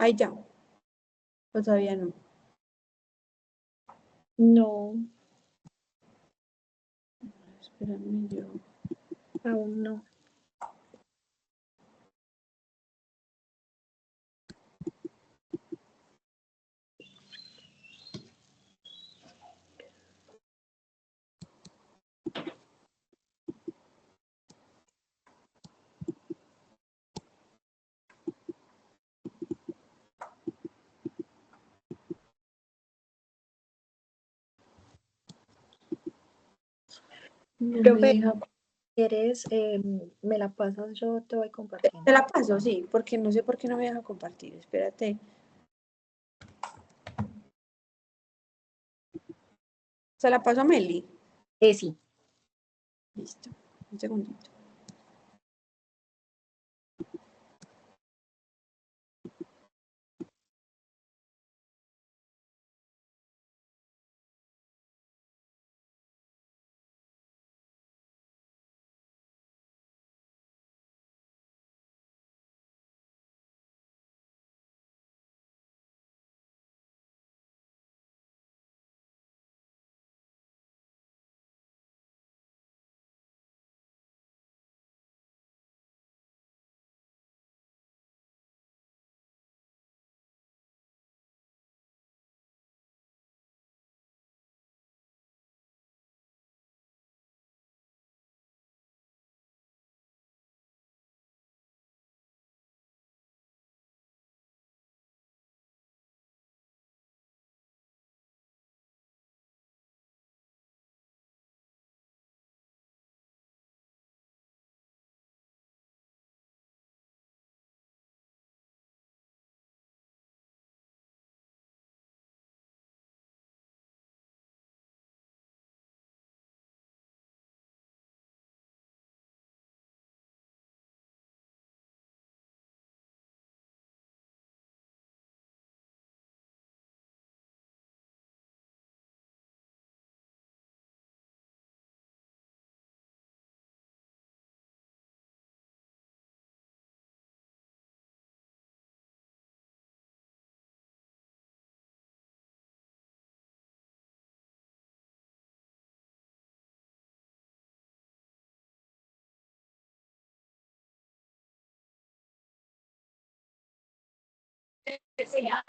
Ahí ya. O todavía no. No, Espérame yo. aún no. No me Profe, deja. ¿quieres? Me la pasas, yo te voy compartiendo. Te la paso, sí, porque no sé por qué no me deja compartir. Espérate. Se la paso a Meli. Sí. Listo. Un segundito.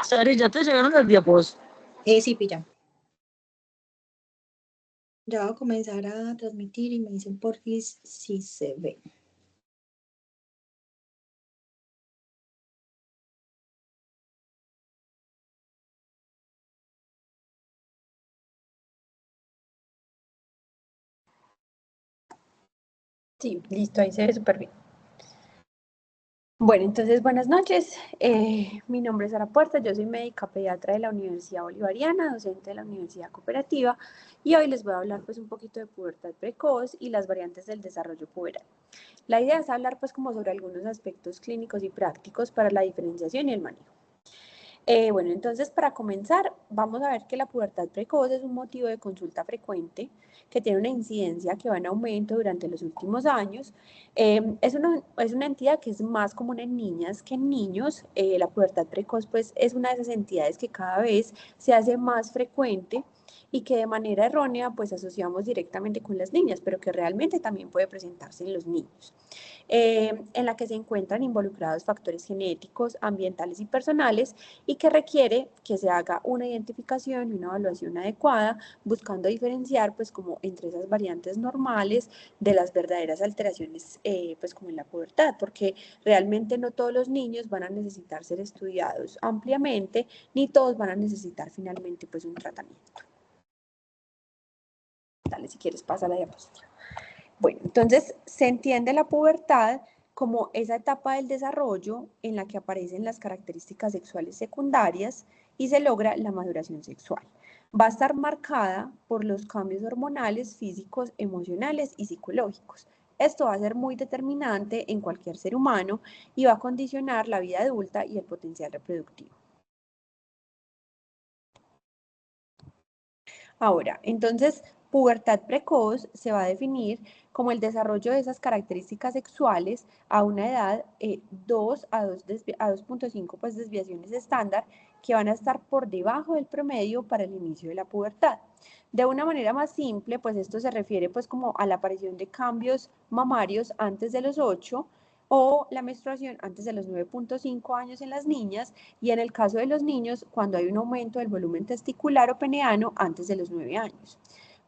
Sari, ¿ya te llegaron las diapos? Sí, pilla. Ya voy a comenzar a transmitir y me dicen por si se ve. Sí, listo, ahí se ve súper bien. Bueno, entonces buenas noches. Mi nombre es Sara Puerta, yo soy médica pediatra de la Universidad Bolivariana, docente de la Universidad Cooperativa, y hoy les voy a hablar pues un poquito de pubertad precoz y las variantes del desarrollo puberal. La idea es hablar pues como sobre algunos aspectos clínicos y prácticos para la diferenciación y el manejo. Bueno, entonces para comenzar, vamos a ver que la pubertad precoz es un motivo de consulta frecuente que tiene una incidencia que va en aumento durante los últimos años. Es una entidad que es más común en niñas que en niños. La pubertad precoz pues es una de esas entidades que cada vez se hace más frecuente y que de manera errónea pues asociamos directamente con las niñas, pero que realmente también puede presentarse en los niños. En la que se encuentran involucrados factores genéticos, ambientales y personales, y que requiere que se haga una identificación y una evaluación adecuada, buscando diferenciar pues como entre esas variantes normales de las verdaderas alteraciones pues como en la pubertad, porque realmente no todos los niños van a necesitar ser estudiados ampliamente, ni todos van a necesitar finalmente pues un tratamiento. Dale, si quieres pasa la diapositiva. Bueno, entonces se entiende la pubertad como esa etapa del desarrollo en la que aparecen las características sexuales secundarias y se logra la maduración sexual. Va a estar marcada por los cambios hormonales, físicos, emocionales y psicológicos. Esto va a ser muy determinante en cualquier ser humano y va a condicionar la vida adulta y el potencial reproductivo. Ahora, entonces, pubertad precoz se va a definir como el desarrollo de esas características sexuales a una edad 2 a 2.5 pues, desviaciones estándar que van a estar por debajo del promedio para el inicio de la pubertad. De una manera más simple, pues esto se refiere pues como a la aparición de cambios mamarios antes de los 8 o la menstruación antes de los 9.5 años en las niñas y en el caso de los niños cuando hay un aumento del volumen testicular o peneano antes de los 9 años.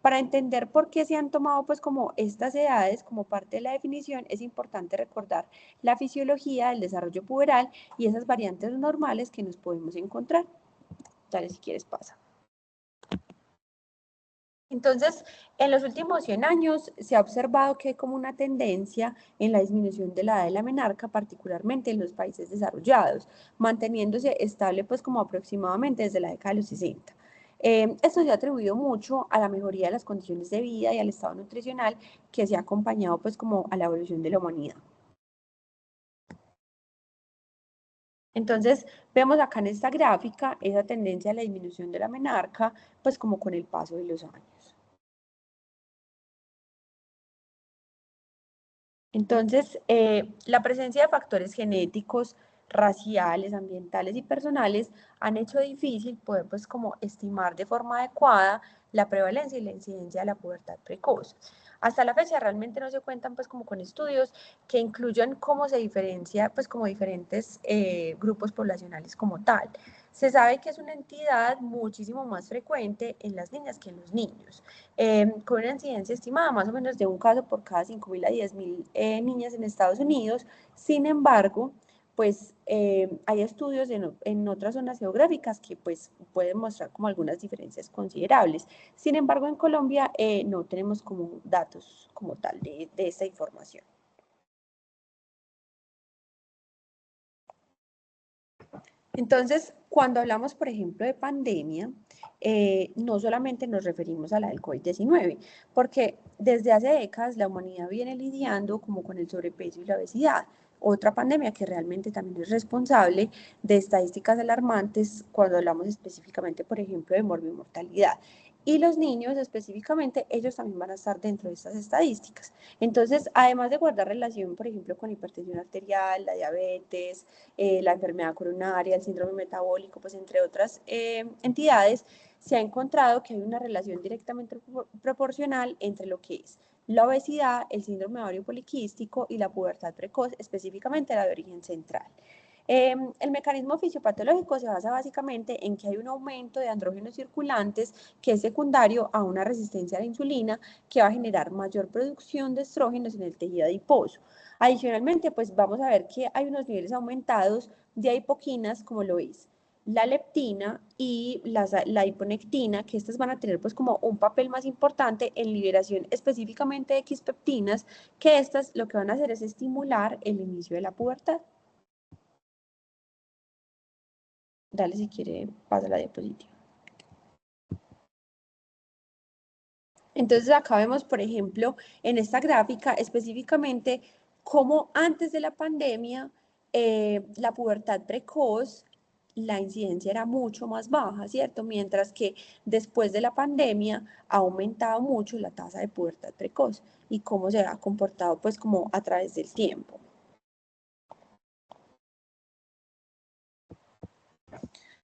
Para entender por qué se han tomado pues como estas edades como parte de la definición, es importante recordar la fisiología del desarrollo puberal y esas variantes normales que nos podemos encontrar. Dale, si quieres pasa. Entonces, en los últimos 100 años se ha observado que hay como una tendencia en la disminución de la edad de la menarca, particularmente en los países desarrollados, manteniéndose estable pues como aproximadamente desde la década de los 60. Esto se ha atribuido mucho a la mejoría de las condiciones de vida y al estado nutricional que se ha acompañado pues como a la evolución de la humanidad. Entonces, vemos acá en esta gráfica esa tendencia a la disminución de la menarca, pues como con el paso de los años. Entonces, la presencia de factores genéticos, raciales, ambientales y personales han hecho difícil poder pues como estimar de forma adecuada la prevalencia y la incidencia de la pubertad precoz. Hasta la fecha realmente no se cuentan pues como con estudios que incluyan cómo se diferencia pues como diferentes grupos poblacionales como tal. Se sabe que es una entidad muchísimo más frecuente en las niñas que en los niños, con una incidencia estimada más o menos de un caso por cada 5.000 a 10.000 niñas en Estados Unidos. Sin embargo, pues hay estudios en otras zonas geográficas que pues pueden mostrar como algunas diferencias considerables. Sin embargo, en Colombia no tenemos como datos como tal de esta información. Entonces, cuando hablamos, por ejemplo, de pandemia, no solamente nos referimos a la del COVID-19, porque desde hace décadas la humanidad viene lidiando como con el sobrepeso y la obesidad, otra pandemia que realmente también es responsable de estadísticas alarmantes cuando hablamos específicamente, por ejemplo, de morbimortalidad. Y los niños específicamente, ellos también van a estar dentro de estas estadísticas. Entonces, además de guardar relación, por ejemplo, con hipertensión arterial, la diabetes, la enfermedad coronaria, el síndrome metabólico, pues entre otras entidades, se ha encontrado que hay una relación directamente proporcional entre lo que es la obesidad, el síndrome ovario poliquístico y la pubertad precoz, específicamente la de origen central. El mecanismo fisiopatológico se basa básicamente en que hay un aumento de andrógenos circulantes que es secundario a una resistencia a la insulina que va a generar mayor producción de estrógenos en el tejido adiposo. Adicionalmente, pues vamos a ver que hay unos niveles aumentados de adipoquinas, como lo es la leptina y la hiponectina, que estas van a tener pues como un papel más importante en liberación específicamente de X-peptinas, que estas lo que van a hacer es estimular el inicio de la pubertad. Dale, si quiere, pasa la diapositiva. Entonces acá vemos, por ejemplo, en esta gráfica específicamente cómo antes de la pandemia la pubertad precoz, la incidencia era mucho más baja, ¿cierto? Mientras que después de la pandemia ha aumentado mucho la tasa de pubertad precoz y cómo se ha comportado pues como a través del tiempo.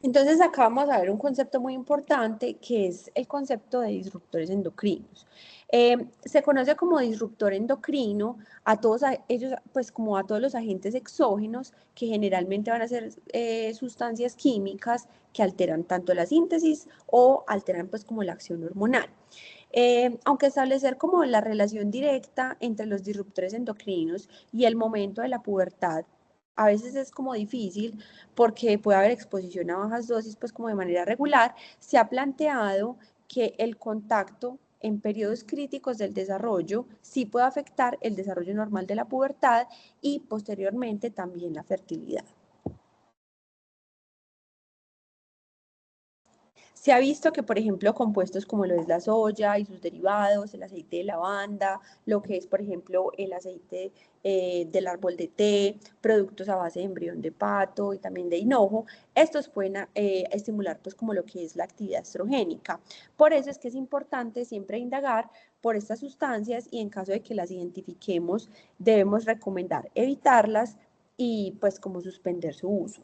Entonces acá vamos a ver un concepto muy importante que es el concepto de disruptores endocrinos. Se conoce como disruptor endocrino a todos ellos, pues como a todos los agentes exógenos que generalmente van a ser sustancias químicas que alteran tanto la síntesis o alteran pues como la acción hormonal. Aunque establecer como la relación directa entre los disruptores endocrinos y el momento de la pubertad a veces es como difícil porque puede haber exposición a bajas dosis pues como de manera regular, se ha planteado que el contacto en periodos críticos del desarrollo sí puede afectar el desarrollo normal de la pubertad y posteriormente también la fertilidad. Se ha visto que, por ejemplo, compuestos como lo es la soya y sus derivados, el aceite de lavanda, lo que es, por ejemplo, el aceite del árbol de té, productos a base de embrión de pato y también de hinojo, estos pueden estimular pues como lo que es la actividad estrogénica. Por eso es que es importante siempre indagar por estas sustancias y en caso de que las identifiquemos, debemos recomendar evitarlas y pues como suspender su uso.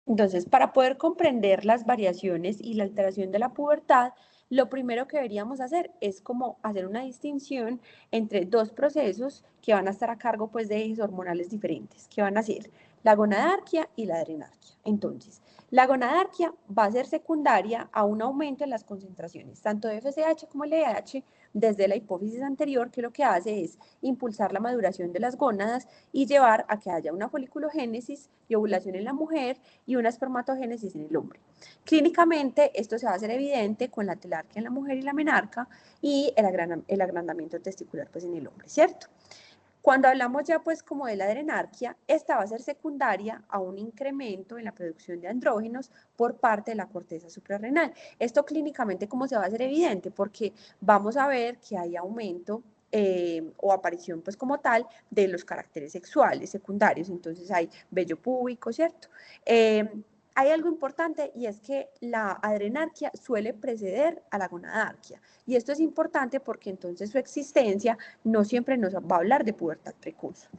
Entonces, para poder comprender las variaciones y la alteración de la pubertad, lo primero que deberíamos hacer es como hacer una distinción entre dos procesos que van a estar a cargo pues de ejes hormonales diferentes, que van a ser la gonadarquia y la adrenarquia. Entonces, la gonadarquia va a ser secundaria a un aumento en las concentraciones tanto de FSH como LH desde la hipófisis anterior, que lo que hace es impulsar la maduración de las gónadas y llevar a que haya una foliculogénesis y ovulación en la mujer y una espermatogénesis en el hombre. Clínicamente, esto se va a hacer evidente con la telarquia en la mujer y la menarca y el agrandamiento testicular pues en el hombre, ¿cierto? Cuando hablamos ya pues como de la adrenarquia, esta va a ser secundaria a un incremento en la producción de andrógenos por parte de la corteza suprarrenal. Esto clínicamente, ¿cómo se va a hacer evidente? Porque vamos a ver que hay aumento o aparición pues como tal de los caracteres sexuales secundarios, entonces hay vello púbico, ¿cierto? Hay algo importante y es que la adrenarquia suele preceder a la gonadarquia y esto es importante porque entonces su existencia no siempre nos va a hablar de pubertad precoz.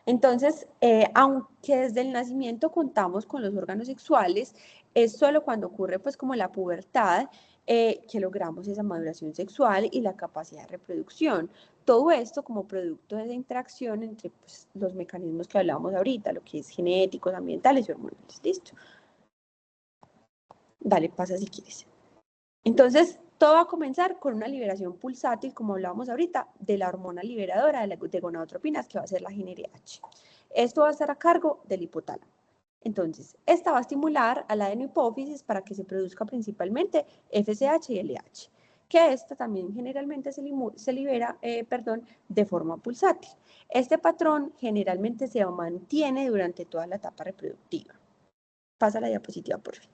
Entonces, aunque desde el nacimiento contamos con los órganos sexuales, es solo cuando ocurre pues como la pubertad que logramos esa maduración sexual y la capacidad de reproducción. Todo esto como producto de esa interacción entre pues, los mecanismos que hablábamos ahorita, lo que es genéticos, ambientales y hormonales. ¿Listo? Dale, pasa si quieres. Entonces, todo va a comenzar con una liberación pulsátil, como hablábamos ahorita, de la hormona liberadora de gonadotropinas, que va a ser la GnRH. Esto va a estar a cargo del hipotálamo. Entonces, esta va a estimular a la adenohipófisis para que se produzca principalmente FSH y LH, que esta también generalmente se libera de forma pulsátil. Este patrón generalmente se mantiene durante toda la etapa reproductiva. Pasa la diapositiva, por favor.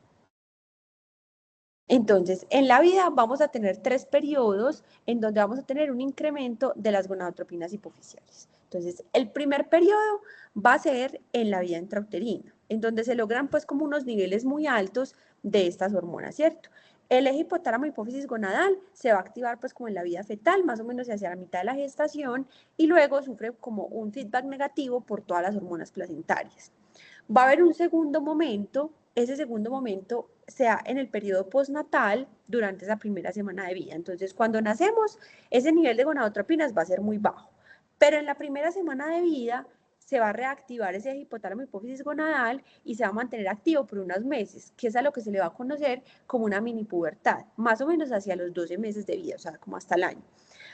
Entonces, en la vida vamos a tener 3 periodos en donde vamos a tener un incremento de las gonadotropinas hipofisiales. Entonces, el primer periodo va a ser en la vida intrauterina, en donde se logran pues como unos niveles muy altos de estas hormonas, ¿cierto? El eje hipotálamo hipófisis gonadal se va a activar pues como en la vida fetal, más o menos hacia la mitad de la gestación, y luego sufre como un feedback negativo por todas las hormonas placentarias. Va a haber un segundo momento, ese segundo momento sea en el periodo postnatal durante esa primera semana de vida. Entonces, cuando nacemos, ese nivel de gonadotropinas va a ser muy bajo, pero en la primera semana de vida se va a reactivar ese hipotálamo hipófisis gonadal y se va a mantener activo por unos meses, que es a lo que se le va a conocer como una mini pubertad, más o menos hacia los 12 meses de vida, o sea, como hasta el año.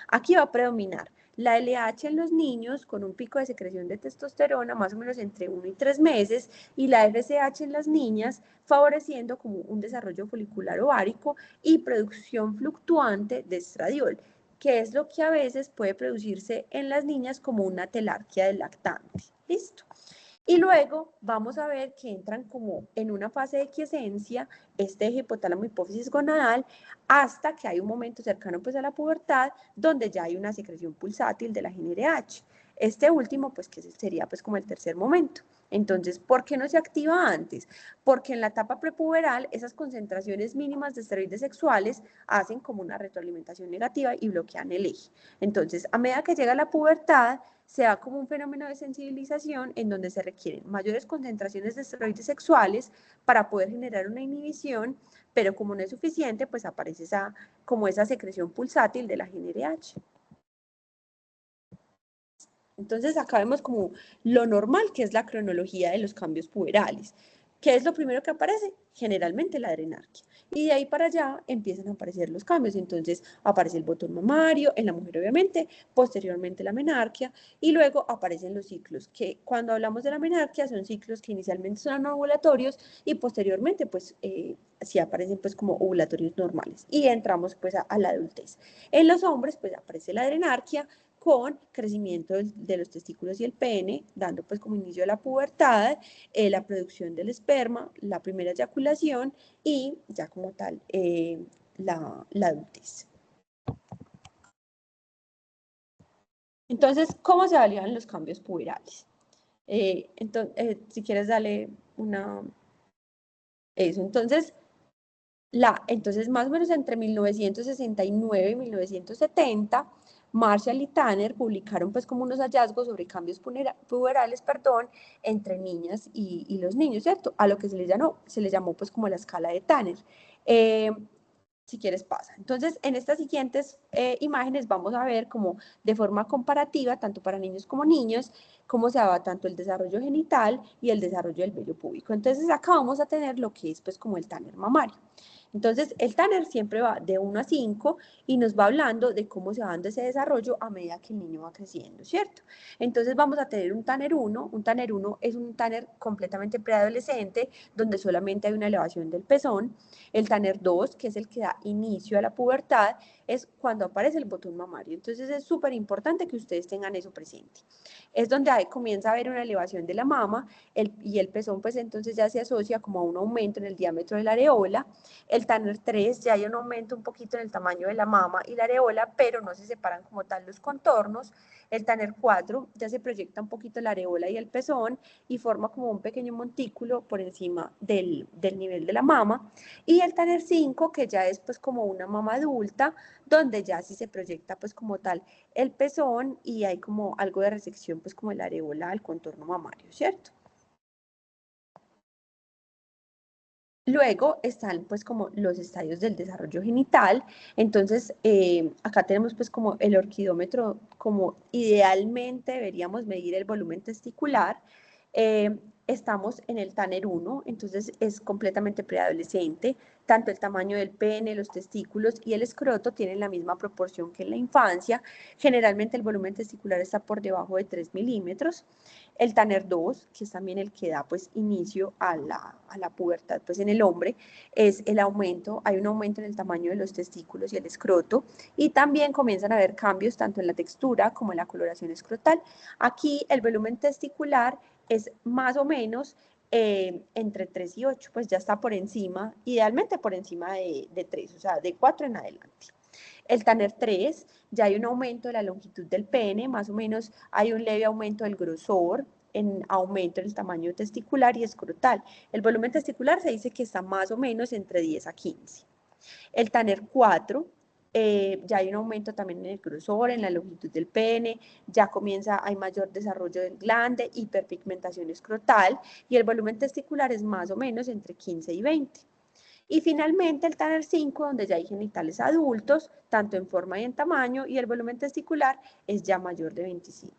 Aquí va a predominar la LH en los niños con un pico de secreción de testosterona más o menos entre 1 y 3 meses y la FSH en las niñas favoreciendo como un desarrollo folicular ovárico y producción fluctuante de estradiol, que es lo que a veces puede producirse en las niñas como una telarquia del lactante. ¿Listo? Y luego vamos a ver que entran como en una fase de quiescencia, este hipotálamo hipófisis gonadal, hasta que hay un momento cercano pues a la pubertad, donde ya hay una secreción pulsátil de la GnRH. Este último, pues que sería pues como el tercer momento. Entonces, ¿por qué no se activa antes? Porque en la etapa prepuberal esas concentraciones mínimas de esteroides sexuales hacen como una retroalimentación negativa y bloquean el eje. Entonces, a medida que llega la pubertad, se da como un fenómeno de sensibilización en donde se requieren mayores concentraciones de esteroides sexuales para poder generar una inhibición, pero como no es suficiente, pues aparece como esa secreción pulsátil de la GnRH. Entonces acá vemos como lo normal, que es la cronología de los cambios puberales. ¿Qué es lo primero que aparece? Generalmente la adrenarquia. Y de ahí para allá empiezan a aparecer los cambios. Entonces aparece el botón mamario, en la mujer obviamente, posteriormente la menarquia y luego aparecen los ciclos, que cuando hablamos de la menarquia son ciclos que inicialmente son ovulatorios y posteriormente pues sí aparecen pues como ovulatorios normales y entramos pues a la adultez. En los hombres pues aparece la adrenarquia con crecimiento de los testículos y el pene, dando pues como inicio a la pubertad, la producción del esperma, la primera eyaculación y ya como tal la adultez. Entonces, ¿cómo se evalúan los cambios puberales? Si quieres darle eso. Entonces, más o menos entre 1969 y 1970, Marshall y Tanner publicaron pues como unos hallazgos sobre cambios puberales, entre niñas y los niños, ¿cierto? A lo que se le llamó pues como la escala de Tanner. Si quieres pasa. Entonces, en estas siguientes imágenes vamos a ver como de forma comparativa, tanto para niños como niños, cómo se daba tanto el desarrollo genital y el desarrollo del vello púbico. Entonces, acá vamos a tener lo que es pues como el Tanner mamario. Entonces, el Tanner siempre va de 1 a 5 y nos va hablando de cómo se va dando ese desarrollo a medida que el niño va creciendo, ¿cierto? Entonces, vamos a tener un Tanner 1. Un Tanner 1 es un Tanner completamente preadolescente, donde solamente hay una elevación del pezón. El Tanner 2, que es el que da inicio a la pubertad, es cuando aparece el botón mamario. Entonces, es súper importante que ustedes tengan eso presente. Es donde comienza a haber una elevación de la mama y el pezón, pues entonces ya se asocia como a un aumento en el diámetro de la areola. El Tanner 3 ya hay un aumento un poquito en el tamaño de la mama y la areola, pero no se separan como tal los contornos. El Tanner 4 ya se proyecta un poquito la areola y el pezón y forma como un pequeño montículo por encima del nivel de la mama. Y el Tanner 5, que ya es pues como una mama adulta, donde ya sí se proyecta pues como tal el pezón y hay como algo de resección pues como la areola al contorno mamario, ¿cierto? Luego están pues como los estadios del desarrollo genital. Entonces acá tenemos pues como el orquidómetro, como idealmente deberíamos medir el volumen testicular. Estamos en el Tanner 1, entonces es completamente preadolescente. Tanto el tamaño del pene, los testículos y el escroto tienen la misma proporción que en la infancia. Generalmente el volumen testicular está por debajo de 3 milímetros. El Tanner 2, que es también el que da pues inicio a la pubertad pues en el hombre, es el aumento, hay un aumento en el tamaño de los testículos y el escroto, y también comienzan a haber cambios tanto en la textura como en la coloración escrotal. Aquí el volumen testicular es más o menos entre 3 y 8, pues ya está por encima, idealmente por encima de 3, o sea, de 4 en adelante. El Tanner 3, ya hay un aumento de la longitud del pene, más o menos hay un leve aumento del grosor, en aumento en el tamaño testicular y escrotal. El volumen testicular se dice que está más o menos entre 10 a 15. El Tanner 4, ya hay un aumento también en el grosor, en la longitud del pene, ya hay mayor desarrollo del glande, hiperpigmentación escrotal y el volumen testicular es más o menos entre 15 y 20. Y finalmente el Tanner 5, donde ya hay genitales adultos, tanto en forma y en tamaño, y el volumen testicular es ya mayor de 25.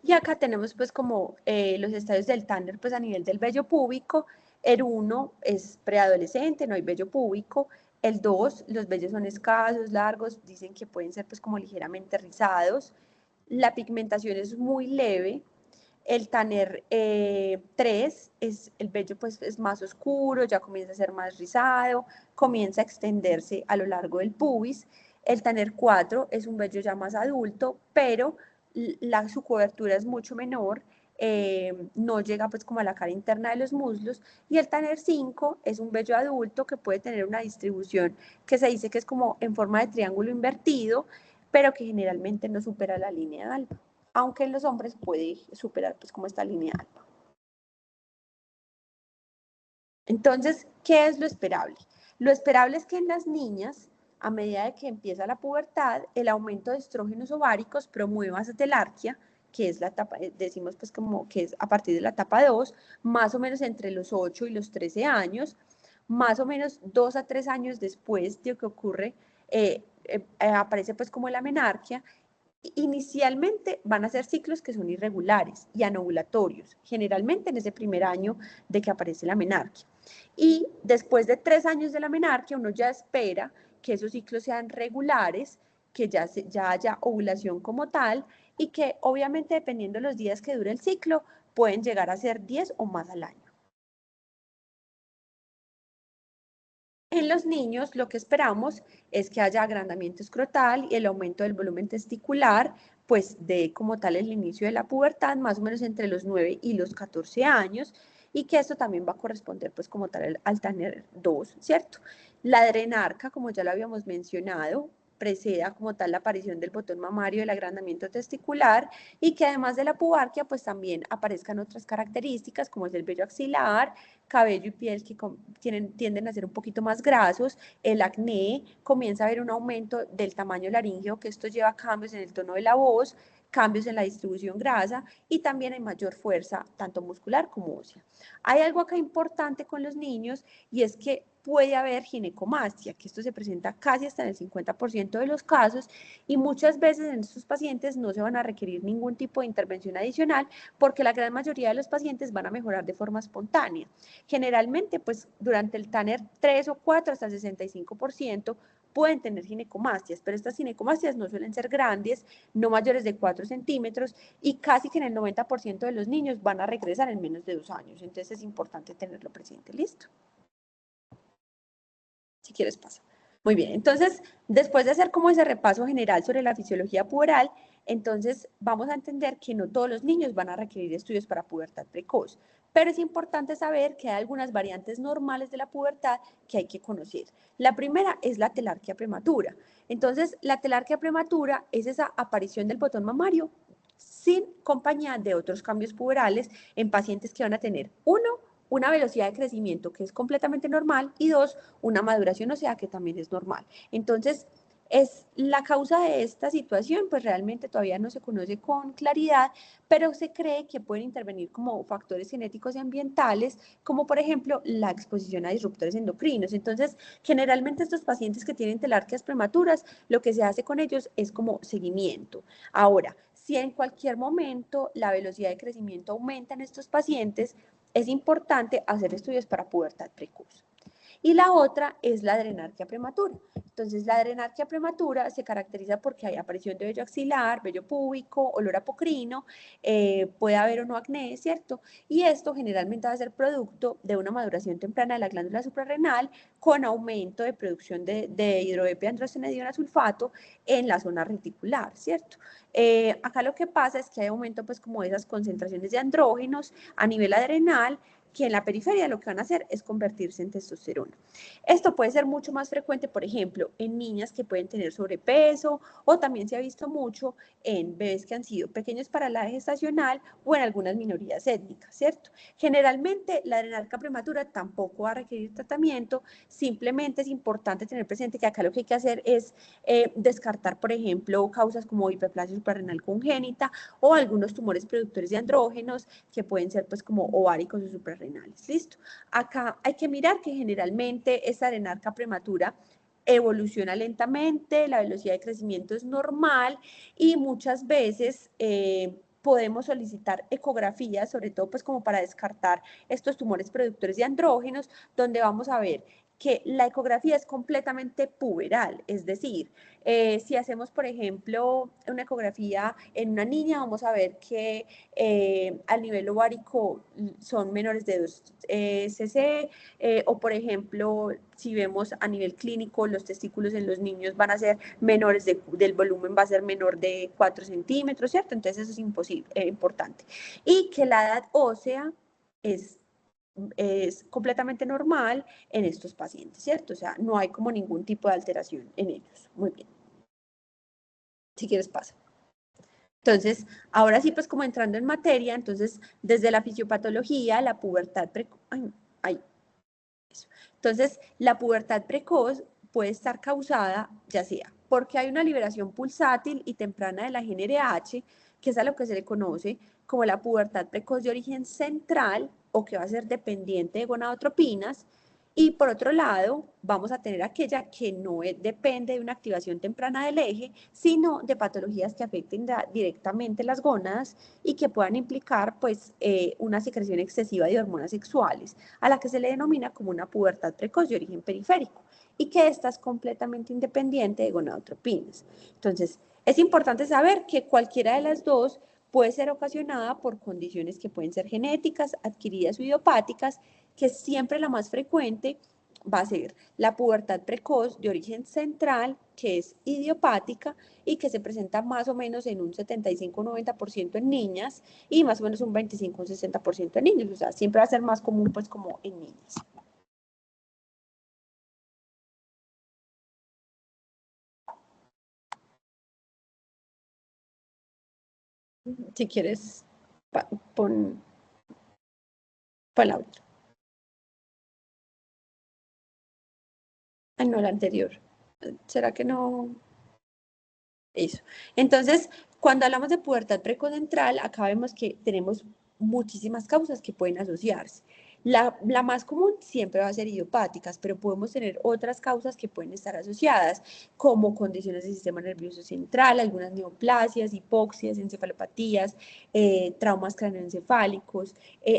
Y acá tenemos pues como los estadios del Tanner pues a nivel del vello púbico. El 1 es preadolescente, no hay vello púbico. El 2, los vellos son escasos, largos, dicen que pueden ser pues como ligeramente rizados. La pigmentación es muy leve. El Tanner 3, el vello pues es más oscuro, ya comienza a ser más rizado, comienza a extenderse a lo largo del pubis. El Tanner 4 es un vello ya más adulto, pero su cobertura es mucho menor, no llega pues como a la cara interna de los muslos. Y el Tanner 5 es un vello adulto que puede tener una distribución que se dice que es como en forma de triángulo invertido, pero que generalmente no supera la línea alba, aunque en los hombres puede superar pues como esta línea alba. Entonces, ¿qué es lo esperable? Lo esperable es que en las niñas, a medida de que empieza la pubertad, el aumento de estrógenos ováricos promueva telarquía, que es la etapa, decimos pues como que es a partir de la etapa 2, más o menos entre los 8 y los 13 años, más o menos 2 a 3 años después de que ocurre, aparece pues como la menarquia. Inicialmente van a ser ciclos que son irregulares y anovulatorios, generalmente en ese primer año de que aparece la menarquia. Y después de 3 años de la menarquia, uno ya espera que esos ciclos sean regulares, que ya haya ovulación como tal y que obviamente dependiendo de los días que dure el ciclo, pueden llegar a ser 10 o más al año. En los niños lo que esperamos es que haya agrandamiento escrotal y el aumento del volumen testicular, pues de como tal el inicio de la pubertad, más o menos entre los 9 y los 14 años, y que esto también va a corresponder pues como tal al Tanner 2, ¿cierto? La adrenarca, como ya lo habíamos mencionado, preceda como tal la aparición del botón mamario, del agrandamiento testicular, y que además de la pubarquia, pues también aparezcan otras características como es el vello axilar, cabello y piel que tienden a ser un poquito más grasos, el acné, comienza a haber un aumento del tamaño laríngeo, que esto lleva a cambios en el tono de la voz, cambios en la distribución grasa y también hay mayor fuerza, tanto muscular como ósea. Hay algo acá importante con los niños y es que puede haber ginecomastia, que esto se presenta casi hasta en el 50% de los casos y muchas veces en estos pacientes no se van a requerir ningún tipo de intervención adicional porque la gran mayoría de los pacientes van a mejorar de forma espontánea. Generalmente, pues durante el Tanner 3 o 4 hasta el 65% pueden tener ginecomastias, pero estas ginecomastias no suelen ser grandes, no mayores de 4 centímetros y casi que en el 90% de los niños van a regresar en menos de 2 años. Entonces es importante tenerlo presente. ¿Listo? Si quieres pasa. Muy bien, entonces después de hacer como ese repaso general sobre la fisiología puberal, entonces vamos a entender que no todos los niños van a requerir estudios para pubertad precoz, pero es importante saber que hay algunas variantes normales de la pubertad que hay que conocer. La primera es la telarquía prematura. Entonces, la telarquía prematura es esa aparición del botón mamario sin compañía de otros cambios puberales en pacientes que van a tener, uno, una velocidad de crecimiento que es completamente normal y dos, una maduración ósea que también es normal. Entonces, es la causa de esta situación, pues realmente todavía no se conoce con claridad, pero se cree que pueden intervenir como factores genéticos y ambientales, como por ejemplo la exposición a disruptores endocrinos. Entonces, generalmente estos pacientes que tienen telarquias prematuras, lo que se hace con ellos es como seguimiento. Ahora, si en cualquier momento la velocidad de crecimiento aumenta en estos pacientes, es importante hacer estudios para pubertad precoz. Y la otra es la adrenarquia prematura. Entonces, la adrenarquia prematura se caracteriza porque hay aparición de vello axilar, vello púbico, olor apocrino, puede haber o no acné, ¿cierto? Y esto generalmente va a ser producto de una maduración temprana de la glándula suprarrenal con aumento de producción de hidroepiandrostenediona sulfato en la zona reticular, ¿cierto? Acá lo que pasa es que hay aumento pues como de esas concentraciones de andrógenos a nivel adrenal que en la periferia lo que van a hacer es convertirse en testosterona. Esto puede ser mucho más frecuente, por ejemplo, en niñas que pueden tener sobrepeso o también se ha visto mucho en bebés que han sido pequeños para la gestacional o en algunas minorías étnicas, ¿cierto? Generalmente la adrenarquia prematura tampoco va a requerir tratamiento, simplemente es importante tener presente que acá lo que hay que hacer es descartar, por ejemplo, causas como hiperplasia suprarrenal congénita o algunos tumores productores de andrógenos que pueden ser pues como ováricos o suprarrenales. ¿Listo? Acá hay que mirar que generalmente esta adrenarquia prematura evoluciona lentamente, la velocidad de crecimiento es normal y muchas veces podemos solicitar ecografías, sobre todo pues como para descartar estos tumores productores de andrógenos, donde vamos a ver que la ecografía es completamente puberal, es decir, si hacemos, por ejemplo, una ecografía en una niña, vamos a ver que al nivel ovárico son menores de 2 cc, o por ejemplo, si vemos a nivel clínico, los testículos en los niños van a ser menores del volumen, va a ser menor de 4 centímetros, ¿cierto? Entonces eso es importante. Y que la edad ósea es completamente normal en estos pacientes, ¿cierto? O sea, no hay como ningún tipo de alteración en ellos. Muy bien. Si quieres, pasa. Entonces, ahora sí, pues como entrando en materia, entonces, desde la fisiopatología, la pubertad precoz, entonces, la pubertad precoz puede estar causada, ya sea porque hay una liberación pulsátil y temprana de la GnRH, que es a lo que se le conoce como la pubertad precoz de origen central o que va a ser dependiente de gonadotropinas, y por otro lado, vamos a tener aquella que no depende de una activación temprana del eje, sino de patologías que afecten directamente las gónadas y que puedan implicar pues, una secreción excesiva de hormonas sexuales, a la que se le denomina como una pubertad precoz de origen periférico, y que esta es completamente independiente de gonadotropinas. Entonces, es importante saber que cualquiera de las dos puede ser ocasionada por condiciones que pueden ser genéticas, adquiridas o idiopáticas, que siempre la más frecuente va a ser la pubertad precoz de origen central, que es idiopática y que se presenta más o menos en un 75-90% en niñas y más o menos un 25-60% en niños. O sea, siempre va a ser más común pues como en niñas. Si quieres, pon la otra. Ah, no, la anterior. ¿Será que no? Eso. Entonces, cuando hablamos de pubertad precocentral, acá vemos que tenemos muchísimas causas que pueden asociarse. La más común siempre va a ser idiopáticas, pero podemos tener otras causas que pueden estar asociadas, como condiciones del sistema nervioso central, algunas neoplasias, hipoxias, encefalopatías, traumas craneoencefálicos,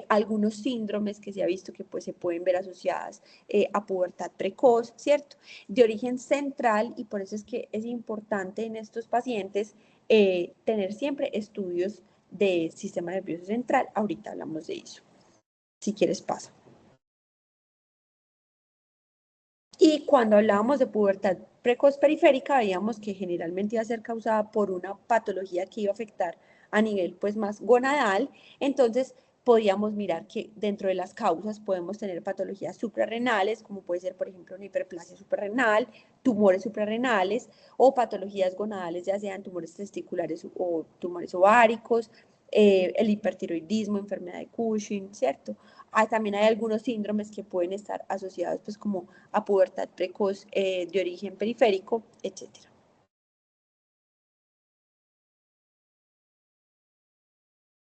algunos síndromes que se ha visto que pues, se pueden ver asociadas a pubertad precoz, ¿cierto? De origen central, y por eso es que es importante en estos pacientes tener siempre estudios de sistema nervioso central. Ahorita hablamos de eso. Si quieres, pasa. Y cuando hablábamos de pubertad precoz periférica, veíamos que generalmente iba a ser causada por una patología que iba a afectar a nivel pues más gonadal. Entonces, podíamos mirar que dentro de las causas podemos tener patologías suprarrenales, como puede ser, por ejemplo, una hiperplasia suprarrenal, tumores suprarrenales o patologías gonadales, ya sean tumores testiculares o tumores ováricos, el hipertiroidismo, enfermedad de Cushing, ¿cierto? También hay algunos síndromes que pueden estar asociados pues como a pubertad precoz de origen periférico, etc.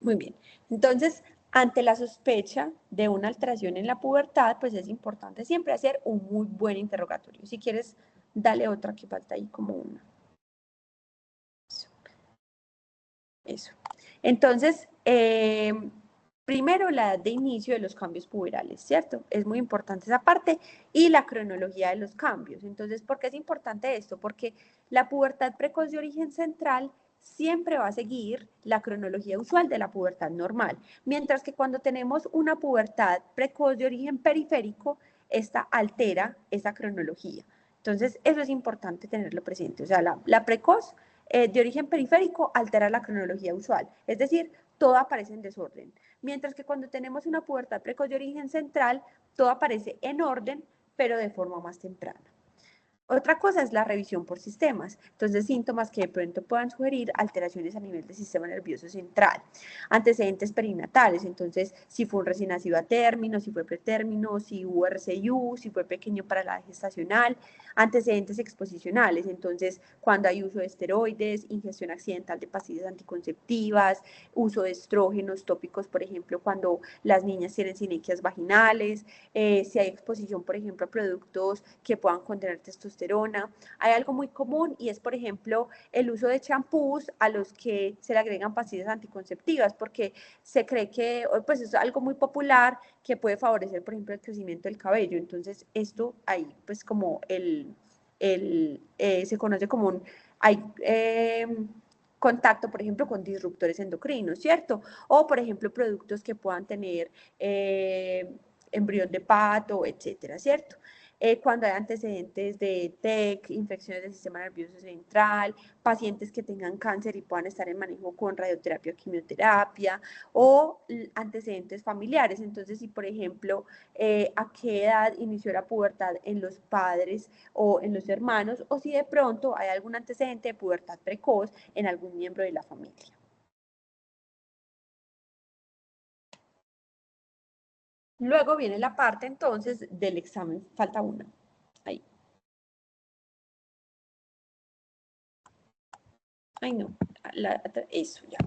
Muy bien. Entonces, ante la sospecha de una alteración en la pubertad, pues es importante siempre hacer un muy buen interrogatorio. Si quieres, dale otra que falta ahí como una. Eso. Entonces, primero la edad de inicio de los cambios puberales, ¿cierto? Es muy importante esa parte y la cronología de los cambios. Entonces, ¿por qué es importante esto? Porque la pubertad precoz de origen central siempre va a seguir la cronología usual de la pubertad normal, mientras que cuando tenemos una pubertad precoz de origen periférico, esta altera esa cronología. Entonces, eso es importante tenerlo presente. O sea, la precoz de origen periférico altera la cronología usual, es decir, todo aparece en desorden. Mientras que cuando tenemos una pubertad precoz de origen central, todo aparece en orden, pero de forma más temprana. Otra cosa es la revisión por sistemas. Entonces, síntomas que de pronto puedan sugerir alteraciones a nivel del sistema nervioso central. Antecedentes perinatales, entonces, si fue un recién nacido a término, si fue pretérmino, si hubo RCIU, si fue pequeño para la gestacional. Antecedentes exposicionales, entonces, cuando hay uso de esteroides, ingestión accidental de pastillas anticonceptivas, uso de estrógenos tópicos, por ejemplo, cuando las niñas tienen sinequias vaginales, si hay exposición, por ejemplo, a productos que puedan contener testosterona. Hay algo muy común y es, por ejemplo, el uso de champús a los que se le agregan pastillas anticonceptivas, porque se cree que pues, es algo muy popular que puede favorecer, por ejemplo, el crecimiento del cabello. Entonces, esto ahí, pues como se conoce como un... Hay, contacto, por ejemplo, con disruptores endocrinos, ¿cierto? O, por ejemplo, productos que puedan tener embrión de pato, etcétera, ¿cierto? Cuando hay antecedentes de TEC, infecciones del sistema nervioso central, pacientes que tengan cáncer y puedan estar en manejo con radioterapia o quimioterapia, o antecedentes familiares. Entonces, si por ejemplo, a qué edad inició la pubertad en los padres o en los hermanos, o si de pronto hay algún antecedente de pubertad precoz en algún miembro de la familia. Luego viene la parte entonces del examen, falta una. Ahí. Ay, no, eso ya.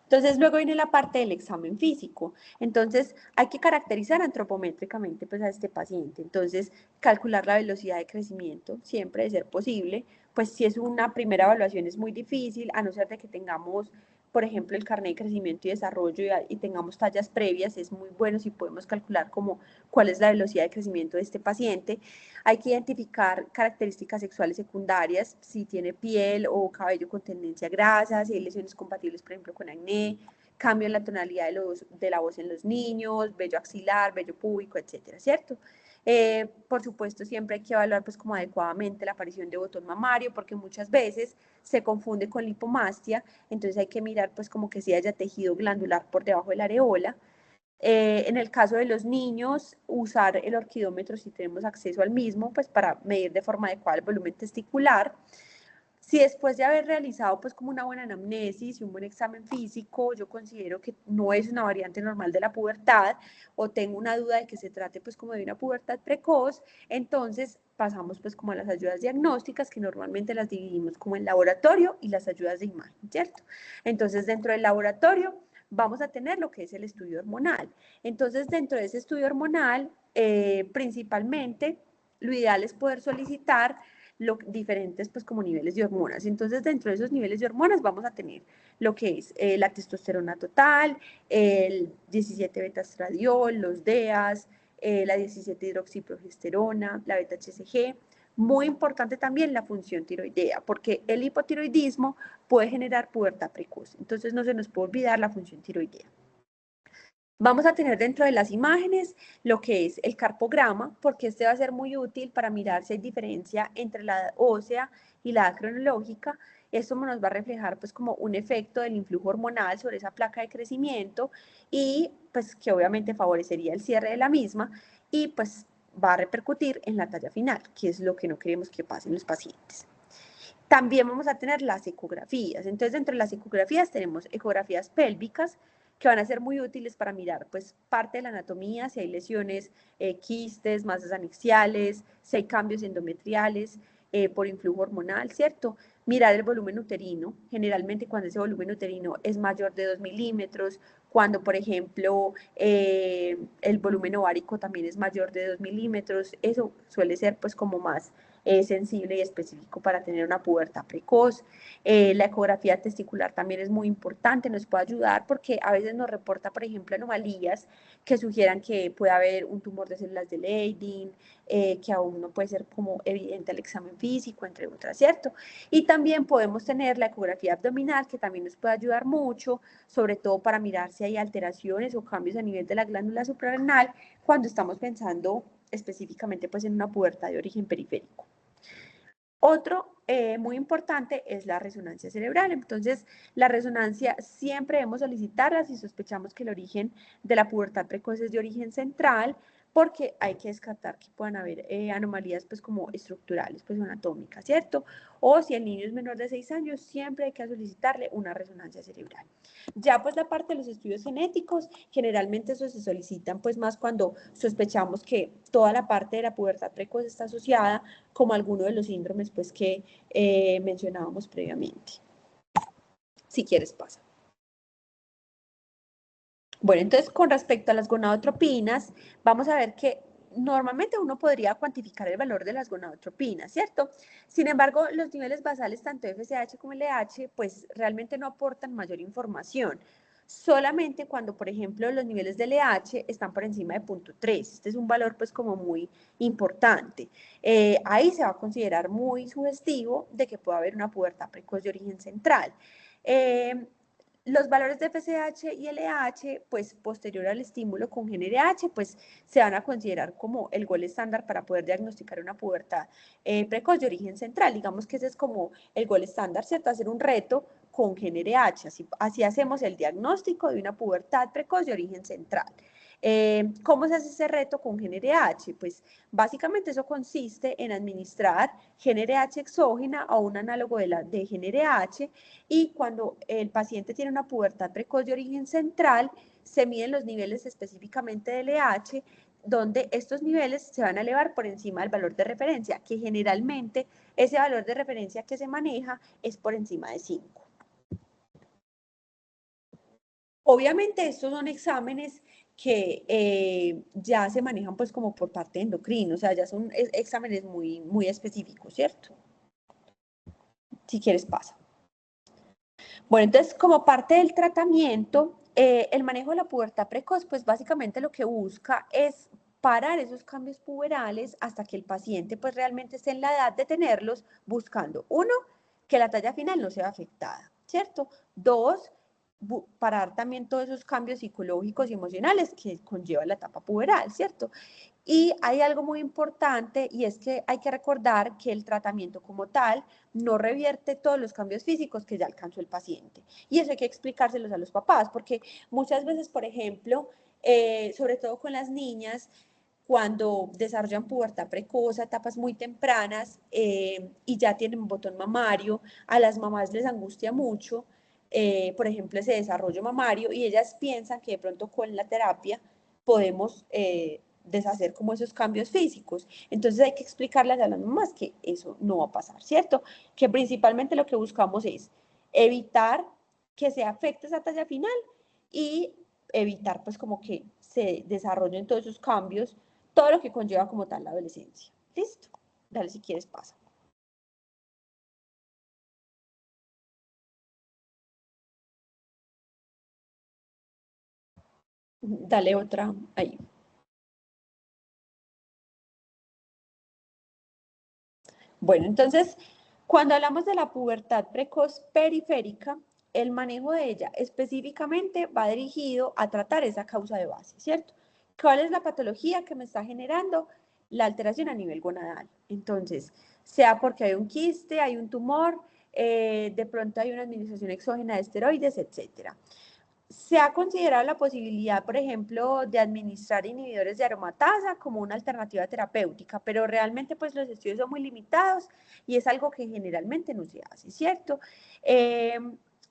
Entonces, luego viene la parte del examen físico. Entonces, hay que caracterizar antropométricamente pues, a este paciente. Entonces, calcular la velocidad de crecimiento, siempre de ser posible. Pues si es una primera evaluación es muy difícil, a no ser de que tengamos, por ejemplo, el carnet de crecimiento y desarrollo y tengamos tallas previas, es muy bueno si podemos calcular como cuál es la velocidad de crecimiento de este paciente. Hay que identificar características sexuales secundarias, si tiene piel o cabello con tendencia a grasa, si hay lesiones compatibles, por ejemplo, con acné, cambio en la tonalidad de la voz en los niños, vello axilar, vello púbico, etcétera, ¿cierto? Por supuesto, siempre hay que evaluar pues como adecuadamente la aparición de botón mamario, porque muchas veces se confunde con lipomastia, entonces hay que mirar pues como que si haya tejido glandular por debajo de la areola. En el caso de los niños, usar el orquidómetro si tenemos acceso al mismo, pues para medir de forma adecuada el volumen testicular. Si después de haber realizado pues como una buena anamnesis y un buen examen físico, yo considero que no es una variante normal de la pubertad o tengo una duda de que se trate pues como de una pubertad precoz, entonces pasamos pues como a las ayudas diagnósticas que normalmente las dividimos como en laboratorio y las ayudas de imagen, ¿cierto? Entonces dentro del laboratorio vamos a tener lo que es el estudio hormonal. Entonces dentro de ese estudio hormonal, principalmente lo ideal es poder solicitar diferentes pues como niveles de hormonas. Entonces dentro de esos niveles de hormonas vamos a tener lo que es la testosterona total, el 17-beta-estradiol, los DEAs, la 17-hidroxiprogesterona, la beta-HCG. Muy importante también la función tiroidea, porque el hipotiroidismo puede generar pubertad precoz. Entonces no se nos puede olvidar la función tiroidea. Vamos a tener dentro de las imágenes lo que es el carpograma, porque este va a ser muy útil para mirar si hay diferencia entre la edad ósea y la edad cronológica. Esto nos va a reflejar pues como un efecto del influjo hormonal sobre esa placa de crecimiento y pues que obviamente favorecería el cierre de la misma y pues va a repercutir en la talla final, que es lo que no queremos que pase en los pacientes. También vamos a tener las ecografías. Entonces, dentro de las ecografías tenemos ecografías pélvicas que van a ser muy útiles para mirar pues parte de la anatomía, si hay lesiones, quistes, masas anexiales, si hay cambios endometriales por influjo hormonal, ¿cierto? Mirar el volumen uterino, generalmente cuando ese volumen uterino es mayor de 2 milímetros, cuando por ejemplo el volumen ovárico también es mayor de 2 milímetros, eso suele ser pues como más sensible y específico para tener una pubertad precoz. La ecografía testicular también es muy importante, nos puede ayudar porque a veces nos reporta, por ejemplo, anomalías que sugieran que puede haber un tumor de células de Leydig, que aún no puede ser como evidente al examen físico, entre otras, ¿cierto? Y también podemos tener la ecografía abdominal, que también nos puede ayudar mucho, sobre todo para mirar si hay alteraciones o cambios a nivel de la glándula suprarrenal cuando estamos pensando específicamente pues en una pubertad de origen periférico. Otro muy importante es la resonancia cerebral. Entonces, la resonancia siempre debemos solicitarla si sospechamos que el origen de la pubertad precoz es de origen central, porque hay que descartar que puedan haber anomalías pues como estructurales, pues anatómicas, ¿cierto? O si el niño es menor de 6 años, siempre hay que solicitarle una resonancia cerebral. Ya pues la parte de los estudios genéticos, generalmente eso se solicitan pues más cuando sospechamos que toda la parte de la pubertad precoz está asociada como alguno de los síndromes pues que mencionábamos previamente. Si quieres pasa. Bueno, entonces con respecto a las gonadotropinas, vamos a ver que normalmente uno podría cuantificar el valor de las gonadotropinas, ¿cierto? Sin embargo, los niveles basales tanto de FSH como LH, pues realmente no aportan mayor información. Solamente cuando, por ejemplo, los niveles de LH están por encima de 0.3. Este es un valor pues como muy importante. Ahí se va a considerar muy sugestivo de que pueda haber una pubertad precoz de origen central. Los valores de FSH y LH, pues posterior al estímulo con GnRH, pues se van a considerar como el gol estándar para poder diagnosticar una pubertad precoz de origen central. Digamos que ese es como el gol estándar, ¿cierto? Hacer un reto con GnRH, así hacemos el diagnóstico de una pubertad precoz de origen central. ¿Cómo se hace ese reto con GnRH? Pues básicamente eso consiste en administrar GnRH exógena a un análogo de GnRH y cuando el paciente tiene una pubertad precoz de origen central, se miden los niveles específicamente de LH, donde estos niveles se van a elevar por encima del valor de referencia, que generalmente ese valor de referencia que se maneja es por encima de 5. Obviamente estos son exámenes que ya se manejan pues como por parte de endocrino, o sea, ya son exámenes muy específicos, ¿cierto? Si quieres pasa. Bueno, entonces como parte del tratamiento, el manejo de la pubertad precoz, pues básicamente lo que busca es parar esos cambios puberales hasta que el paciente pues realmente esté en la edad de tenerlos, buscando, uno, que la talla final no sea afectada, ¿cierto? Dos, parar también todos esos cambios psicológicos y emocionales que conlleva la etapa puberal, ¿cierto? Y hay algo muy importante y es que hay que recordar que el tratamiento como tal no revierte todos los cambios físicos que ya alcanzó el paciente. Y eso hay que explicárselos a los papás, porque muchas veces, por ejemplo, sobre todo con las niñas, cuando desarrollan pubertad precoz, etapas muy tempranas y ya tienen botón mamario, a las mamás les angustia mucho, por ejemplo, ese desarrollo mamario y ellas piensan que de pronto con la terapia podemos deshacer como esos cambios físicos. Entonces hay que explicarles a las mamás que eso no va a pasar, ¿cierto? Que principalmente lo que buscamos es evitar que se afecte esa talla final y evitar pues como que se desarrollen todos esos cambios, todo lo que conlleva como tal la adolescencia. ¿Listo? Dale si quieres pasa. Dale otra ahí. Bueno, entonces, cuando hablamos de la pubertad precoz periférica, el manejo de ella específicamente va dirigido a tratar esa causa de base, ¿cierto? ¿Cuál es la patología que me está generando la alteración a nivel gonadal? Entonces, sea porque hay un quiste, hay un tumor, de pronto hay una administración exógena de esteroides, etcétera. Se ha considerado la posibilidad, por ejemplo, de administrar inhibidores de aromatasa como una alternativa terapéutica, pero realmente pues los estudios son muy limitados y es algo que generalmente no se hace, ¿cierto?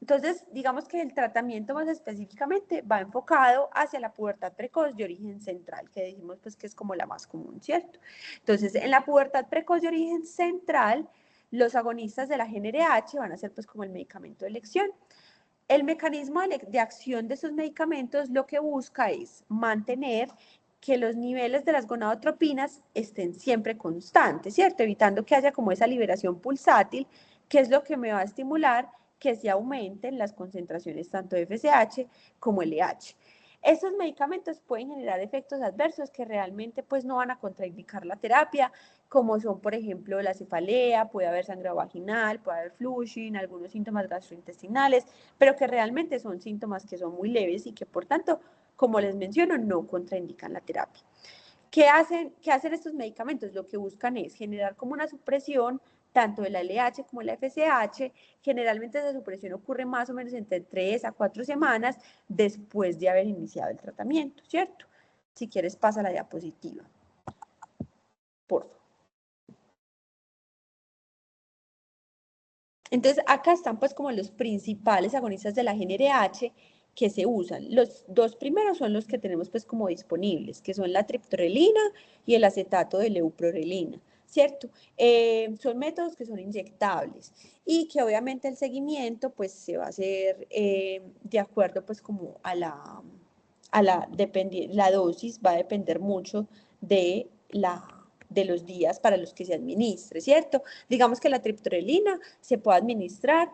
Entonces, digamos que el tratamiento más específicamente va enfocado hacia la pubertad precoz de origen central, que decimos pues que es como la más común, ¿cierto? Entonces, en la pubertad precoz de origen central, los agonistas de la GnRH van a ser pues como el medicamento de elección. El mecanismo de acción de esos medicamentos lo que busca es mantener que los niveles de las gonadotropinas estén siempre constantes, ¿cierto? Evitando que haya como esa liberación pulsátil, que es lo que me va a estimular que se aumenten las concentraciones tanto de FSH como LH. Estos medicamentos pueden generar efectos adversos que realmente pues no van a contraindicar la terapia, como son por ejemplo la cefalea, puede haber sangrado vaginal, puede haber flushing, algunos síntomas gastrointestinales, pero que realmente son síntomas que son muy leves y que por tanto, como les menciono, no contraindican la terapia. ¿Qué hacen estos medicamentos? Lo que buscan es generar como una supresión tanto de la LH como de la FSH. Generalmente esa supresión ocurre más o menos entre 3 a 4 semanas después de haber iniciado el tratamiento, ¿cierto? Si quieres pasa la diapositiva, por favor. Entonces, acá están pues como los principales agonistas de la GnRH que se usan. Los dos primeros son los que tenemos pues como disponibles, que son la triptorelina y el acetato de leuprorelina, ¿cierto? Son métodos que son inyectables y que obviamente el seguimiento pues se va a hacer de acuerdo pues como la dosis va a depender mucho de los días para los que se administre, ¿cierto? Digamos que la triptorelina se puede administrar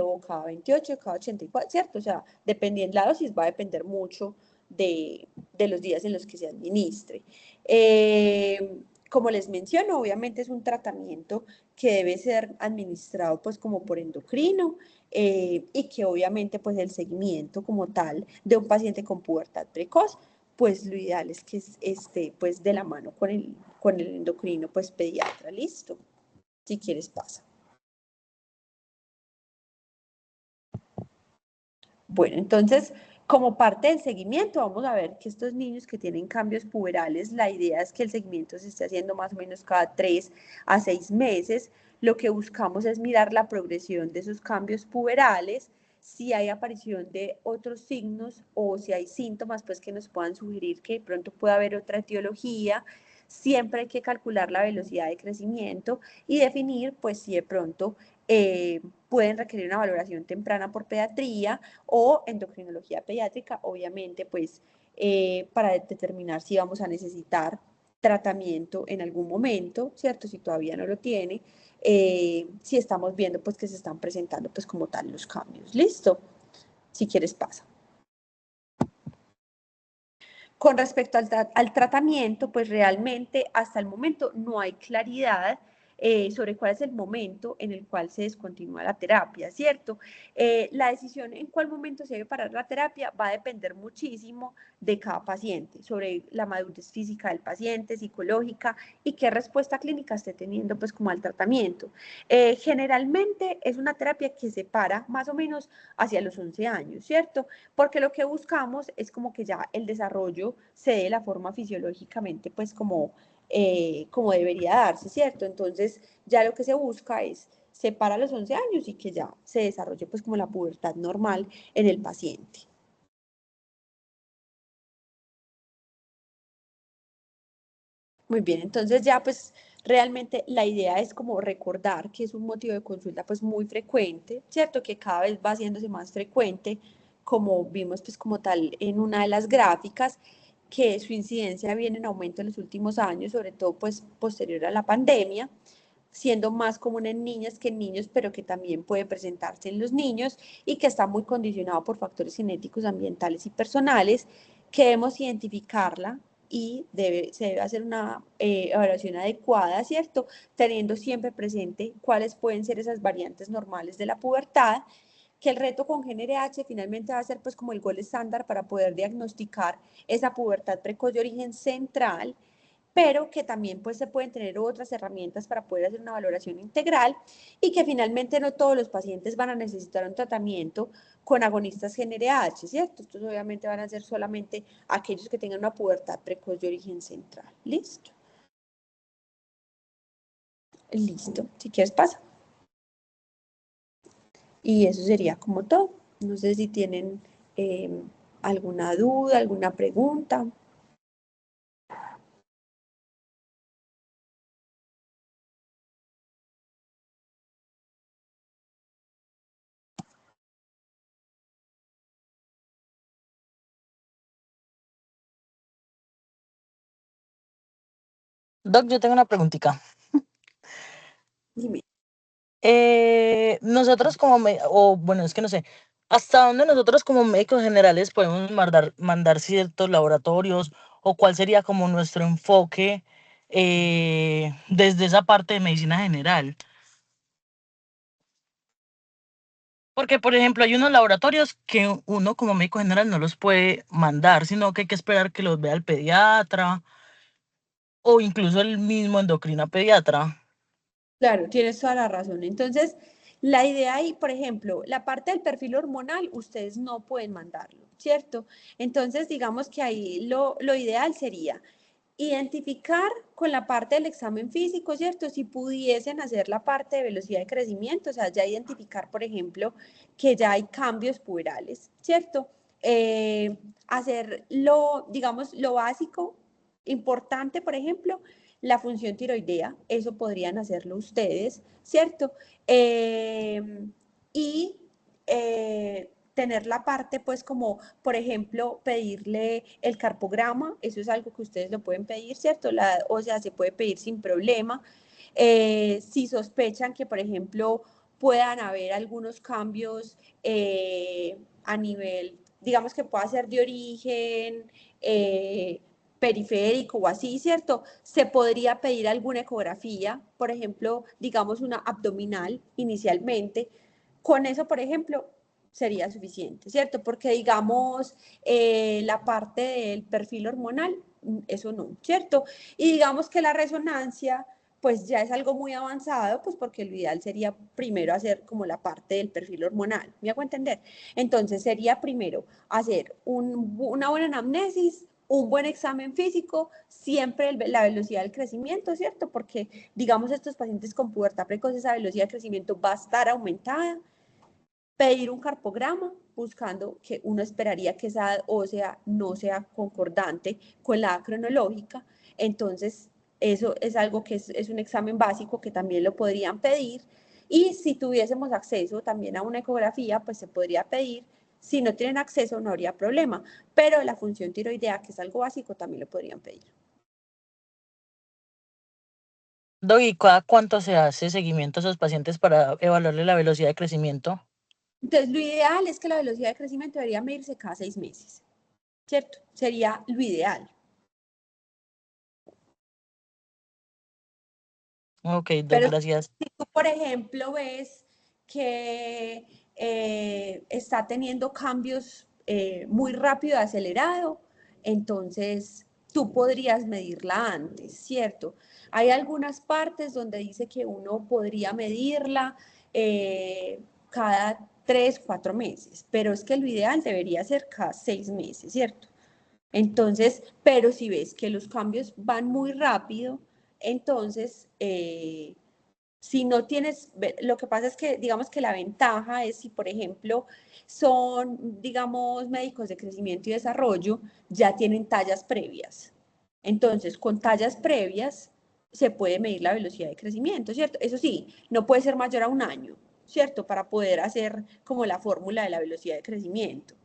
o cada 28, o cada 84, ¿cierto? O sea, dependiendo la dosis va a depender mucho de los días en los que se administre. Como les menciono, obviamente es un tratamiento que debe ser administrado pues como por endocrino y que obviamente pues el seguimiento como tal de un paciente con pubertad precoz, pues lo ideal es que esté pues de la mano con el endocrino pues pediatra, listo. Si quieres pasa. Bueno, entonces, como parte del seguimiento, vamos a ver que estos niños que tienen cambios puberales, la idea es que el seguimiento se esté haciendo más o menos cada 3 a 6 meses. Lo que buscamos es mirar la progresión de esos cambios puberales, si hay aparición de otros signos o si hay síntomas pues que nos puedan sugerir que de pronto pueda haber otra etiología. Siempre hay que calcular la velocidad de crecimiento y definir pues si de pronto pueden requerir una valoración temprana por pediatría o endocrinología pediátrica, obviamente, pues para determinar si vamos a necesitar tratamiento en algún momento, ¿cierto? Si todavía no lo tiene, si estamos viendo pues que se están presentando pues como tal los cambios. ¿Listo? Si quieres pasa. Con respecto al tratamiento, pues realmente hasta el momento no hay claridad sobre cuál es el momento en el cual se descontinúa la terapia, ¿cierto? La decisión en cuál momento se debe parar la terapia va a depender muchísimo de cada paciente, sobre la madurez física del paciente, psicológica y qué respuesta clínica esté teniendo pues como al tratamiento. Generalmente es una terapia que se para más o menos hacia los 11 años, ¿cierto? Porque lo que buscamos es como que ya el desarrollo se dé de la forma fisiológicamente pues como debería darse, ¿cierto? Entonces ya lo que se busca es separar a los 11 años y que ya se desarrolle pues como la pubertad normal en el paciente. Muy bien, entonces ya pues realmente la idea es como recordar que es un motivo de consulta pues muy frecuente, ¿cierto? Que cada vez va haciéndose más frecuente, como vimos pues como tal en una de las gráficas, que su incidencia viene en aumento en los últimos años, sobre todo pues posterior a la pandemia, siendo más común en niñas que en niños, pero que también puede presentarse en los niños y que está muy condicionado por factores genéticos, ambientales y personales, que debemos identificarla y se debe hacer una evaluación adecuada, ¿cierto? Teniendo siempre presente cuáles pueden ser esas variantes normales de la pubertad, que el reto con GNRH finalmente va a ser pues como el gol estándar para poder diagnosticar esa pubertad precoz de origen central, pero que también pues se pueden tener otras herramientas para poder hacer una valoración integral y que finalmente no todos los pacientes van a necesitar un tratamiento con agonistas GnRH, ¿cierto? Estos obviamente van a ser solamente aquellos que tengan una pubertad precoz de origen central. ¿Listo? Listo. Si quieres pasa. Y eso sería como todo. No sé si tienen alguna duda, alguna pregunta. Doc, yo tengo una preguntita. Dime. Nosotros o bueno, es que no sé, ¿hasta dónde nosotros como médicos generales podemos mandar ciertos laboratorios o cuál sería como nuestro enfoque desde esa parte de medicina general? Porque, por ejemplo, hay unos laboratorios que uno como médico general no los puede mandar, sino que hay que esperar que los vea el pediatra o incluso el mismo endocrina pediatra. Claro, tienes toda la razón. Entonces, la idea ahí, por ejemplo, la parte del perfil hormonal, ustedes no pueden mandarlo, ¿cierto? Entonces, digamos que ahí lo ideal sería identificar con la parte del examen físico, ¿cierto? Si pudiesen hacer la parte de velocidad de crecimiento, o sea, ya identificar, por ejemplo, que ya hay cambios puberales, ¿cierto? Hacer digamos, lo básico, importante, por ejemplo, la función tiroidea, eso podrían hacerlo ustedes, ¿cierto? Y tener la parte, pues como, por ejemplo, pedirle el carpograma, eso es algo que ustedes lo pueden pedir, ¿cierto? O sea, se puede pedir sin problema. Si sospechan que, por ejemplo, puedan haber algunos cambios a nivel, digamos que pueda ser de origen, periférico o así, ¿cierto? Se podría pedir alguna ecografía, por ejemplo, digamos una abdominal inicialmente. Con eso, por ejemplo, sería suficiente, ¿cierto? Porque digamos la parte del perfil hormonal, eso no, ¿cierto? Y digamos que la resonancia, pues ya es algo muy avanzado, pues porque lo ideal sería primero hacer como la parte del perfil hormonal, ¿me hago entender? Entonces sería primero hacer una buena anamnesis, un buen examen físico, siempre la velocidad del crecimiento, ¿cierto? Porque, digamos, estos pacientes con pubertad precoz, esa velocidad de crecimiento va a estar aumentada. Pedir un carpograma, buscando que uno esperaría que esa ósea no sea concordante con la cronológica. Entonces, eso es algo que es un examen básico que también lo podrían pedir. Y si tuviésemos acceso también a una ecografía, pues se podría pedir. Si no tienen acceso, no habría problema, pero la función tiroidea, que es algo básico, también lo podrían pedir. Doc, ¿y cada cuánto se hace seguimiento a esos pacientes para evaluarle la velocidad de crecimiento? Entonces, lo ideal es que la velocidad de crecimiento debería medirse cada 6 meses, ¿cierto? Sería lo ideal. Ok, Doc, Pero gracias. si tú, por ejemplo, ves que está teniendo cambios muy rápido, acelerado, entonces tú podrías medirla antes, ¿cierto? Hay algunas partes donde dice que uno podría medirla cada 3, 4 meses, pero es que lo ideal debería ser cada 6 meses, ¿cierto? Entonces, pero si ves que los cambios van muy rápido, entonces, si no tienes, lo que pasa es que, digamos que la ventaja es si, por ejemplo, son, digamos, médicos de crecimiento y desarrollo, ya tienen tallas previas. Entonces, con tallas previas se puede medir la velocidad de crecimiento, ¿cierto? Eso sí, no puede ser mayor a 1 año, ¿cierto? Para poder hacer como la fórmula de la velocidad de crecimiento.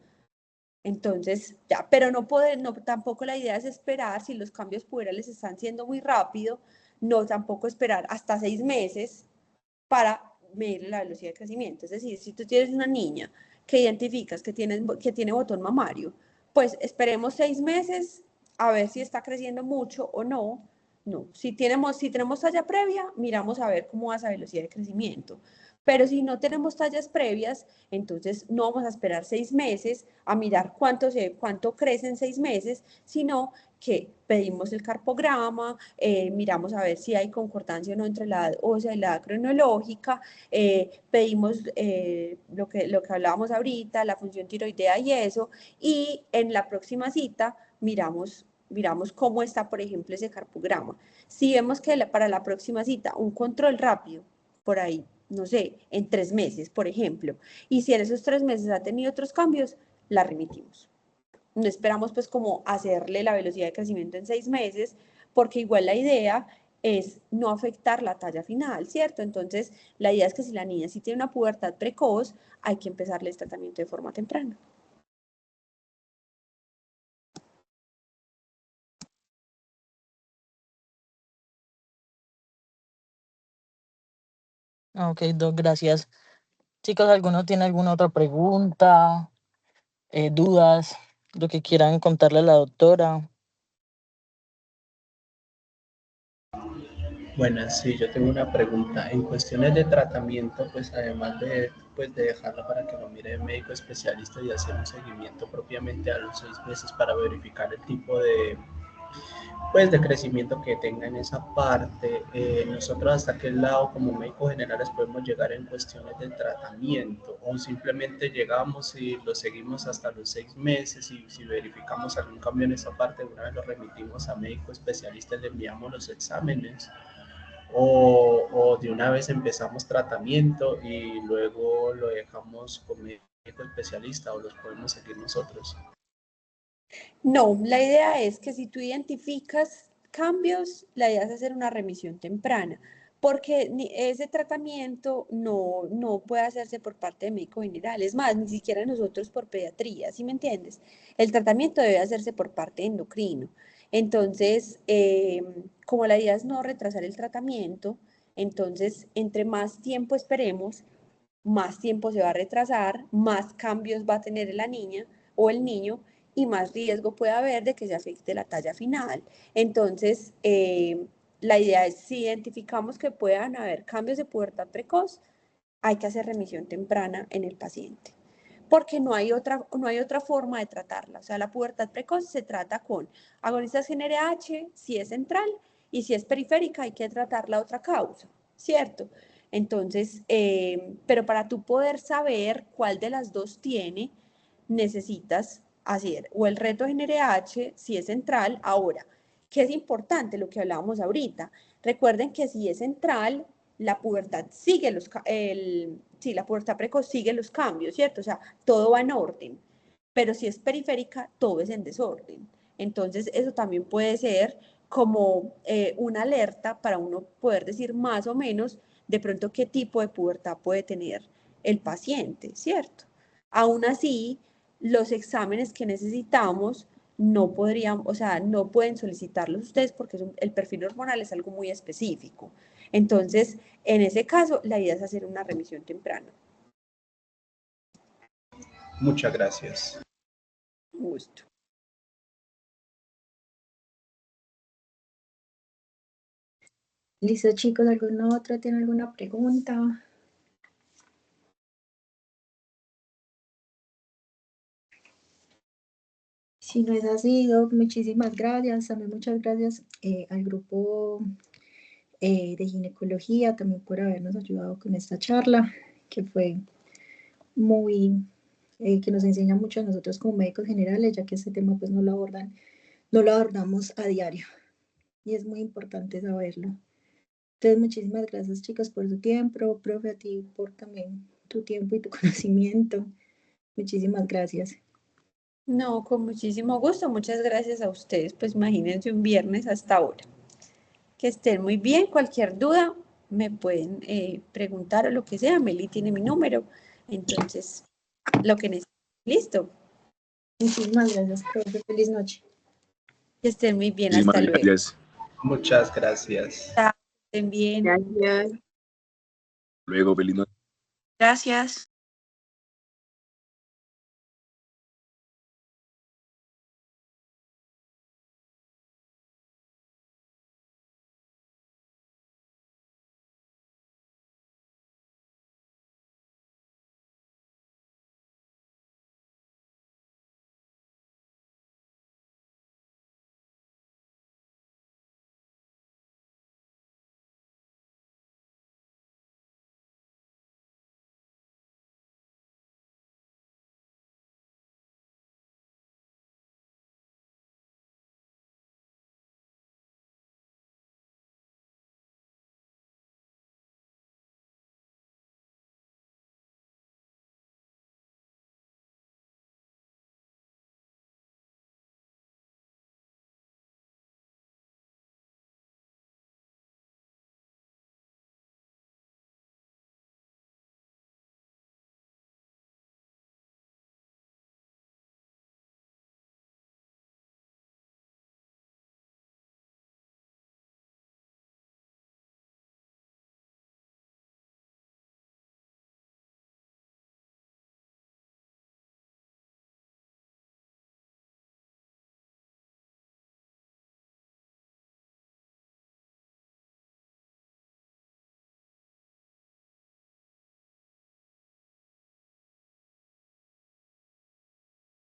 Entonces, ya, pero no poder, no, tampoco la idea es esperar si los cambios puberales están siendo muy rápido, no tampoco esperar hasta 6 meses para medir la velocidad de crecimiento. Es decir, si tú tienes una niña que identificas que tiene botón mamario, pues esperemos 6 meses a ver si está creciendo mucho o no. No, si tenemos talla previa, miramos a ver cómo va esa velocidad de crecimiento. Pero si no tenemos tallas previas, entonces no vamos a esperar 6 meses a mirar cuánto crece en 6 meses, sino que pedimos el carpograma, miramos a ver si hay concordancia o no entre la edad ósea y la edad cronológica, pedimos lo que hablábamos ahorita, la función tiroidea y eso, y en la próxima cita miramos cómo está, por ejemplo, ese carpograma. Si vemos que para la próxima cita un control rápido, por ahí, no sé, en 3 meses, por ejemplo, y si en esos 3 meses ha tenido otros cambios, la remitimos. No esperamos pues como hacerle la velocidad de crecimiento en 6 meses, porque igual la idea es no afectar la talla final, ¿cierto? Entonces, la idea es que si la niña sí tiene una pubertad precoz, hay que empezarle el tratamiento de forma temprana. Ok, Doc, gracias. Chicos, ¿alguno tiene alguna otra pregunta, dudas, lo que quieran contarle a la doctora? Bueno, sí, yo tengo una pregunta. En cuestiones de tratamiento, pues además de dejarla para que lo mire el médico especialista y hacer un seguimiento propiamente a los 6 meses para verificar el tipo de crecimiento que tenga en esa parte, nosotros hasta qué lado como médicos generales podemos llegar en cuestiones de tratamiento o simplemente llegamos y lo seguimos hasta los 6 meses y si verificamos algún cambio en esa parte, una vez lo remitimos a médico especialista, le enviamos los exámenes o de una vez empezamos tratamiento y luego lo dejamos con médico especialista o los podemos seguir nosotros. No, la idea es que si tú identificas cambios, la idea es hacer una remisión temprana, porque ese tratamiento no puede hacerse por parte de médico general, es más, ni siquiera nosotros por pediatría, ¿sí me entiendes? El tratamiento debe hacerse por parte de endocrino. Entonces, como la idea es no retrasar el tratamiento, entonces, entre más tiempo esperemos, más tiempo se va a retrasar, más cambios va a tener la niña o el niño y más riesgo puede haber de que se afecte la talla final. Entonces, la idea es, si identificamos que puedan haber cambios de pubertad precoz, hay que hacer remisión temprana en el paciente, porque no hay otra forma de tratarla. O sea, la pubertad precoz se trata con agonistas GnRH, si es central, y si es periférica hay que tratar la otra causa, ¿cierto? Entonces, pero para tú poder saber cuál de las dos tiene, necesitas hacer o el reto GnRH, si es central. Ahora, ¿qué es importante? Lo que hablábamos ahorita. Recuerden que si es central, la pubertad sigue la pubertad precoz sigue los cambios, ¿cierto? O sea, todo va en orden. Pero si es periférica, todo es en desorden. Entonces, eso también puede ser como una alerta para uno poder decir más o menos de pronto qué tipo de pubertad puede tener el paciente, ¿cierto? Aún así, los exámenes que necesitamos no podrían, o sea, no pueden solicitarlos ustedes porque el perfil hormonal es algo muy específico. Entonces, en ese caso, la idea es hacer una remisión temprana. Muchas gracias. Un gusto. Listo, chicos, ¿alguno otro tiene alguna pregunta? Si no es así, Doc, muchísimas gracias. También muchas gracias al grupo de ginecología también por habernos ayudado con esta charla, que fue muy, que nos enseña mucho a nosotros como médicos generales, ya que este tema pues no lo abordamos a diario y es muy importante saberlo. Entonces, muchísimas gracias, chicos, por su tiempo, profe, a ti por también tu tiempo y tu conocimiento. Muchísimas gracias. No, con muchísimo gusto. Muchas gracias a ustedes. Pues imagínense un viernes hasta ahora. Que estén muy bien. Cualquier duda me pueden preguntar o lo que sea. Meli tiene mi número. Entonces, lo que necesiten. Listo. Muchísimas gracias, profe. Feliz noche. Que estén muy bien. Muchísimas Hasta luego. gracias. Muchas gracias. Chao, que estén bien. Gracias. Luego, feliz noche. Gracias.